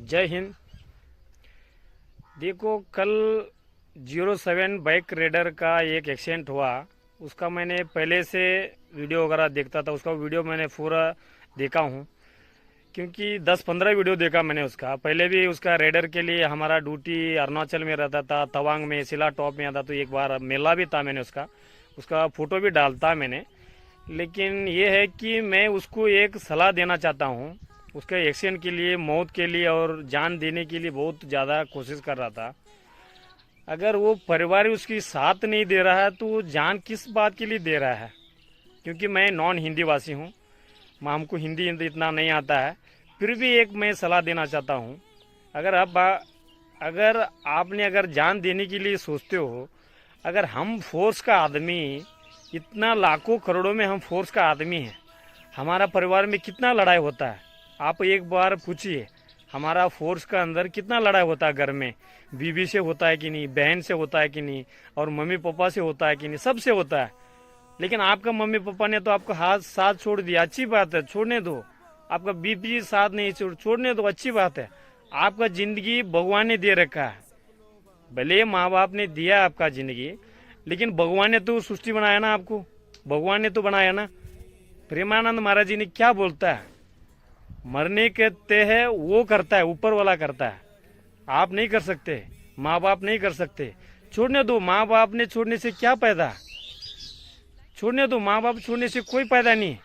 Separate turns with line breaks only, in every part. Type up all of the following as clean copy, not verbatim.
जय हिंद। देखो, कल 07 बाइक रेडर का एक एक्सीडेंट हुआ। उसका मैंने पहले से वीडियो वगैरह देखता था। उसका वीडियो मैंने पूरा देखा हूँ, क्योंकि 10-15 वीडियो देखा मैंने उसका। पहले भी उसका रेडर के लिए हमारा ड्यूटी अरुणाचल में रहता था, तवांग में, सिला टॉप में आता, तो एक बार मेला भी था। मैंने उसका उसका फ़ोटो भी डालता मैंने। लेकिन ये है कि मैं उसको एक सलाह देना चाहता हूँ। उसके एक्सीडेंट के लिए, मौत के लिए और जान देने के लिए बहुत ज़्यादा कोशिश कर रहा था। अगर वो परिवार उसकी साथ नहीं दे रहा है तो वो जान किस बात के लिए दे रहा है? क्योंकि मैं नॉन हिंदी वासी हूँ, हमको हिंदी इतना नहीं आता है। फिर भी एक मैं सलाह देना चाहता हूँ। अगर आप अगर आपने अगर जान देने के लिए सोचते हो, अगर हम फोर्स का आदमी, इतना लाखों करोड़ों में हम फोर्स का आदमी हैं, हमारा परिवार में कितना लड़ाई होता है आप एक बार पूछिए। हमारा फोर्स का अंदर कितना लड़ाई होता है, घर में बीवी से होता है कि नहीं, बहन से होता है कि नहीं, और मम्मी पापा से होता है कि नहीं, सबसे होता है। लेकिन आपका मम्मी पापा ने तो आपका हाथ साथ छोड़ दिया, अच्छी बात है, छोड़ने दो। आपका बीवी साथ नहीं छोड़ने दो, अच्छी बात है। आपका जिंदगी भगवान ने दे रखा है। भले माँ बाप ने दिया आपका जिंदगी, लेकिन भगवान ने तो सृष्टि बनाया ना आपको, भगवान ने तो बनाया ना। प्रेमानंद महाराज जी ने क्या बोलता है, मरने के तय है वो करता है, ऊपर वाला करता है। आप नहीं कर सकते, माँ बाप नहीं कर सकते। छोड़ने दो, माँ बाप ने छोड़ने से क्या फायदा? छोड़ने दो, माँ बाप छोड़ने से कोई फायदा नहीं।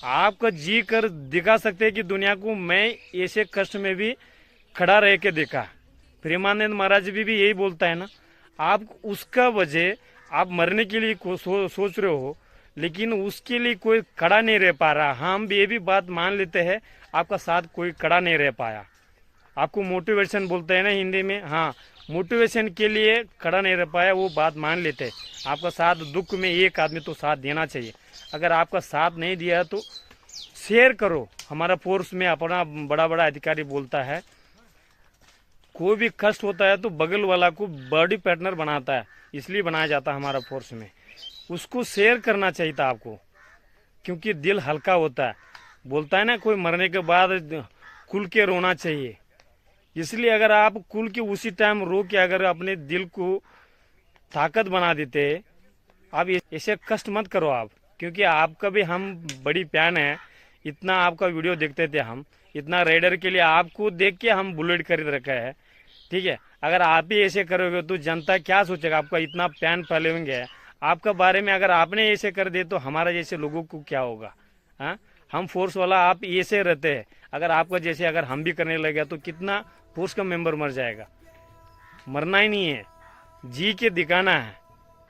आपका जी कर दिखा सकते हैं कि दुनिया को मैं ऐसे कष्ट में भी खड़ा रह के देखा। प्रेमानंद महाराज भी यही बोलता है ना। आप उसका वजह आप मरने के लिए सोच रहे हो, लेकिन उसके लिए कोई खड़ा नहीं रह पा रहा। हम भी ये भी बात मान लेते हैं, आपका साथ कोई खड़ा नहीं रह पाया। आपको मोटिवेशन बोलते हैं ना हिंदी में, हाँ, मोटिवेशन के लिए खड़ा नहीं रह पाया, वो बात मान लेते हैं। आपका साथ दुख में एक आदमी तो साथ देना चाहिए। अगर आपका साथ नहीं दिया तो शेयर करो। हमारा फोर्स में अपना बड़ा बड़ा अधिकारी बोलता है, कोई भी कष्ट होता है तो बगल वाला को बॉडी पार्टनर बनाता है, इसलिए बनाया जाता है हमारा फोर्स में। उसको शेयर करना चाहिए था आपको, क्योंकि दिल हल्का होता है। बोलता है ना, कोई मरने के बाद खुल के रोना चाहिए। इसलिए अगर आप खुल के उसी टाइम रो के अगर अपने दिल को ताकत बना देते, आप ऐसे कष्ट मत करो आप। क्योंकि आपका भी हम बड़ी प्यान है, इतना आपका वीडियो देखते थे हम, इतना राइडर के लिए आपको देख के हम बुलेट खरीद रखा है, ठीक है। अगर आप ही ऐसे करोगे तो जनता क्या सोचेगा? आपका इतना प्यान फैलेंगे आपका बारे में, अगर आपने ऐसे कर दे तो हमारा जैसे लोगों को क्या होगा? हाँ, हम फोर्स वाला आप ऐसे रहते हैं, अगर आपका जैसे अगर हम भी करने लगे तो कितना फोर्स का मेंबर मर जाएगा? मरना ही नहीं है, जी के दिखाना है,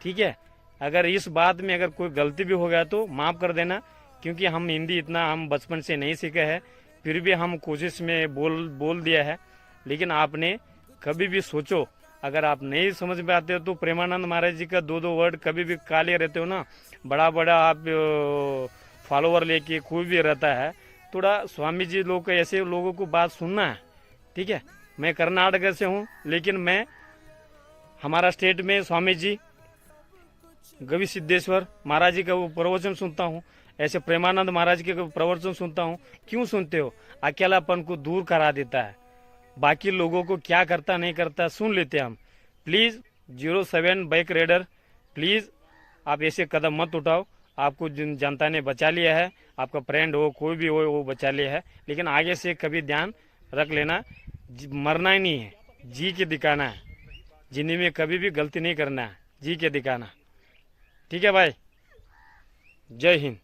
ठीक है। अगर इस बात में अगर कोई गलती भी हो गया तो माफ़ कर देना, क्योंकि हम हिंदी इतना हम बचपन से नहीं सीखे हैं। फिर भी हम कोशिश में बोल दिया है। लेकिन आपने कभी भी सोचो, अगर आप नहीं समझ में आते हो तो प्रेमानंद महाराज जी का दो वर्ड कभी भी काले रहते हो ना, बड़ा बड़ा आप फॉलोवर लेके कोई भी रहता है, थोड़ा स्वामी जी लोग ऐसे लोगों को बात सुनना है, ठीक है। मैं कर्नाटक से हूँ, लेकिन मैं हमारा स्टेट में स्वामी जी गवि सिद्धेश्वर महाराज जी का वो प्रवचन सुनता हूँ, ऐसे प्रेमानंद महाराज के प्रवचन सुनता हूँ। क्यों सुनते हो? अकेलापन को दूर करा देता है। बाकी लोगों को क्या करता नहीं करता सुन लेते हम। प्लीज़ 07 बाइक राइडर, प्लीज़ आप ऐसे कदम मत उठाओ। आपको जिन जनता ने बचा लिया है, आपका फ्रेंड हो कोई भी हो वो बचा लिया है, लेकिन आगे से कभी ध्यान रख लेना। मरना ही नहीं है, जी के दिखाना है। जिंदगी में कभी भी गलती नहीं करना है, जी के दिखाना। ठीक है भाई, जय हिंद।